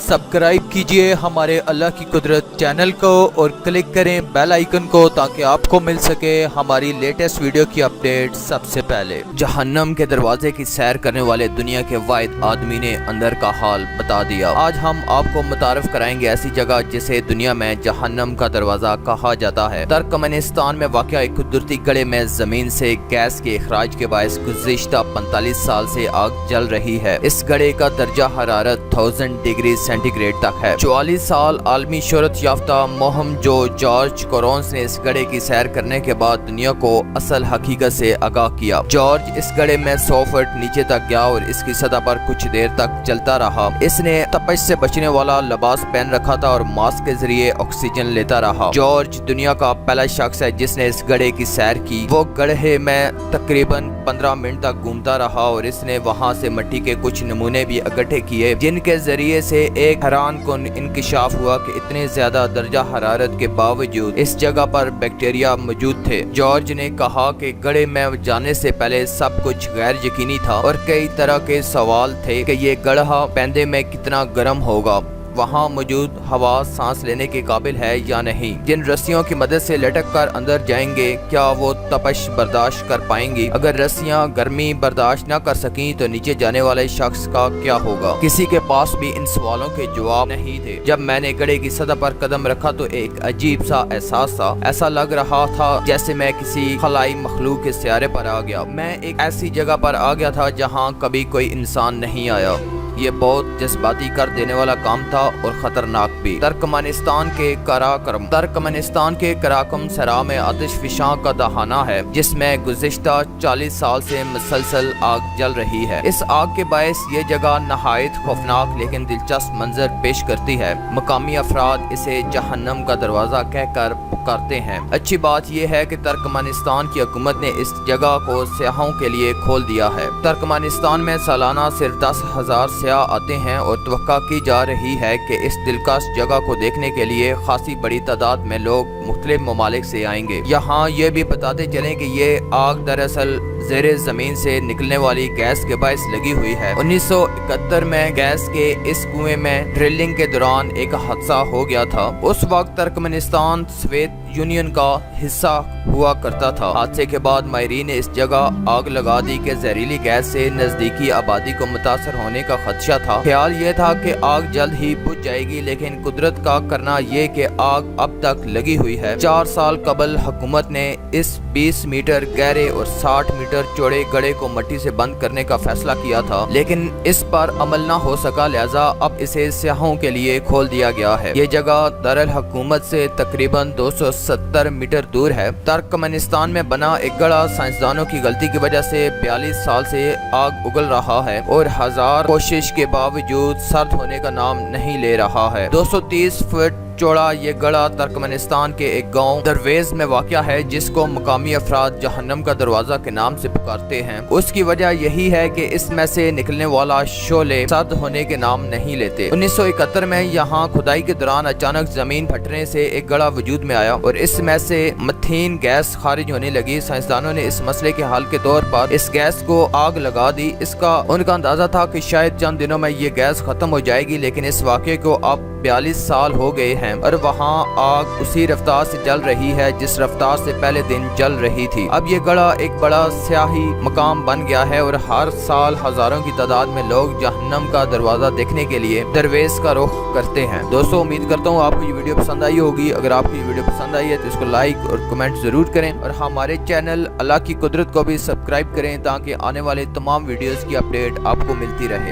Subscribe कीजिए हमारे अल्लाह की कुदरत चैनल को और क्लिक करें बेल आइकन को ताकि आपको मिल सके हमारी लेटेस्ट वीडियो की अपडेट सबसे पहले। जहन्नम के दरवाजे की सैर करने वाले दुनिया के वाहिद आदमी ने अंदर का हाल बता दिया। आज हम आपको मुतारफ कराएंगे ऐसी जगह जिसे दुनिया में जहन्नम का दरवाजा कहा जाता है। तुर्कमेनिस्तान में वाक़या एक कुदरती गड्ढे में जमीन से गैस के इखराज के बायस गुज़िश्ता 45 साल से आग जल रही है। इस गड्ढे का दर्जा हरारत 1000 डिग्री सेंटीग्रेड तक है। 44 साल आलमी शोहरत याफ्ता मोहम जो जॉर्ज कोरोन्स ने इस गड्ढे की सैर करने के बाद दुनिया को असल हकीकत से आगाह किया। जॉर्ज इस गड्ढे में 100 फुट नीचे तक गया और इसकी सतह पर कुछ देर तक चलता रहा। इसने तपश से बचने वाला लिबास पहन रखा था और मास्क के जरिए ऑक्सीजन लेता रहा। जॉर्ज दुनिया का पहला शख्स है जिसने इस गड्ढे की सैर की। वो गड्ढे में तकरीबन 15 मिनट तक घूमता रहा और इसने वहां से मिट्टी के कुछ नमूने भी इकट्ठे किए, जिनके जरिए से एक हैरान कुन इंकशाफ हुआ कि इतने ज्यादा दर्जा हरारत के बावजूद इस जगह पर बैक्टीरिया मौजूद थे। जॉर्ज ने कहा कि गड्ढे में जाने से पहले सब कुछ गैर यकीनी था और कई तरह के सवाल थे कि ये गड्ढा पैंदे में कितना गर्म होगा, वहाँ मौजूद हवा सांस लेने के काबिल है या नहीं, जिन रस्सियों की मदद से लटक कर अंदर जाएंगे क्या वो तपश बर्दाश्त कर पाएंगी, अगर रस्सियाँ गर्मी बर्दाश्त न कर सकी तो नीचे जाने वाले शख्स का क्या होगा। किसी के पास भी इन सवालों के जवाब नहीं थे। जब मैंने गड्ढे की सतह पर कदम रखा तो एक अजीब सा एहसास था। ऐसा लग रहा था जैसे मैं किसी खलाई मखलूक के सियारे पर आ गया। मैं एक ऐसी जगह पर आ गया था जहाँ कभी कोई इंसान नहीं आया। ये बहुत जज्बाती कर देने वाला काम था और खतरनाक भी। तुर्कमेनिस्तान के कराकम सरा में आतिश फिशां का दहाना है जिसमें गुज़िश्ता 40 साल से मुसलसल आग जल रही है। इस आग के बायस ये जगह नहायत खौफनाक लेकिन दिलचस्प मंजर पेश करती है। मकामी अफराद इसे जहन्नम का दरवाजा कहकर पुकारते हैं। अच्छी बात यह है कि तुर्कमेनिस्तान की हुकूमत ने इस जगह को सियाहों के लिए खोल दिया है। तुर्कमेनिस्तान में सालाना सिर्फ 10,000 सियाह आते हैं और तवक्का की जा रही है कि इस दिलकश जगह को देखने के लिए खासी बड़ी तादाद में लोग मुख्तलिफ ममालिक से आएंगे। यहाँ ये भी बताते चलें कि ये आग दरअसल ज़ेरे ज़मीन से निकलने वाली गैस के बायस लगी हुई है। 1971 में गैस के इस कुएं में ड्रिलिंग के दौरान एक हादसा हो गया था। उस वक्त तुर्कमेनिस्तान सोवियत यूनियन का हिस्सा हुआ करता था। हादसे के बाद माहिरीन ने इस जगह आग लगा दी कि जहरीली गैस से नजदीकी आबादी को मुतासर होने का खदशा था। ख्याल ये था कि आग जल्द ही बुझ जाएगी, लेकिन कुदरत का करना ये कि आग अब तक लगी हुई है। 4 साल कबल हुकूमत ने इस 20 मीटर गहरे और 60 मीटर चौड़े गड्ढे को मिट्टी से बंद करने का फैसला किया था, लेकिन इस पर अमल न हो सका, लिहाजा अब इसे सियाहों के लिए खोल दिया गया है। ये जगह दरअसल हुकूमत से तकरीबन 270 मीटर दूर है। तुर्कमेनिस्तान में बना एक गड्ढा साइंसदानों की गलती की वजह से 42 साल से आग उगल रहा है और हजार कोशिश के बावजूद सर्द होने का नाम नहीं ले रहा है। 230 फुट चौड़ा ये गड्ढा तुर्कमेनिस्तान के एक गांव दरवेज में वाक़या है जिसको मकामी अफराद जहन्नम का दरवाजा के नाम से पुकारते हैं। उसकी वजह यही है कि इसमें से निकलने वाला शोले सर्द होने के नाम नहीं लेते। 1971 में यहाँ खुदाई के दौरान अचानक जमीन फटने से एक गड्ढा वजूद में आया और इसमें से मथीन गैस खारिज होने लगी। साइंसदानों ने इस मसले के हल के तौर पर इस गैस को आग लगा दी। इसका उनका अंदाजा था कि शायद चंद दिनों में ये गैस खत्म हो जाएगी, लेकिन इस वाक़े को अब 42 साल हो गए हैं और वहाँ आग उसी रफ्तार से जल रही है जिस रफ्तार से पहले दिन जल रही थी। अब ये गड्ढा एक बड़ा सियाही मकाम बन गया है और हर साल हजारों की तादाद में लोग जहन्नम का दरवाजा देखने के लिए दरवेश का रुख करते हैं। दोस्तों, उम्मीद करता हूँ आपको ये वीडियो पसंद आई होगी। अगर आपको ये वीडियो पसंद आई है तो इसको लाइक और कमेंट जरूर करें और हमारे चैनल अल्लाह की कुदरत को भी सब्सक्राइब करें ताकि आने वाले तमाम वीडियोस की अपडेट आपको मिलती रहे।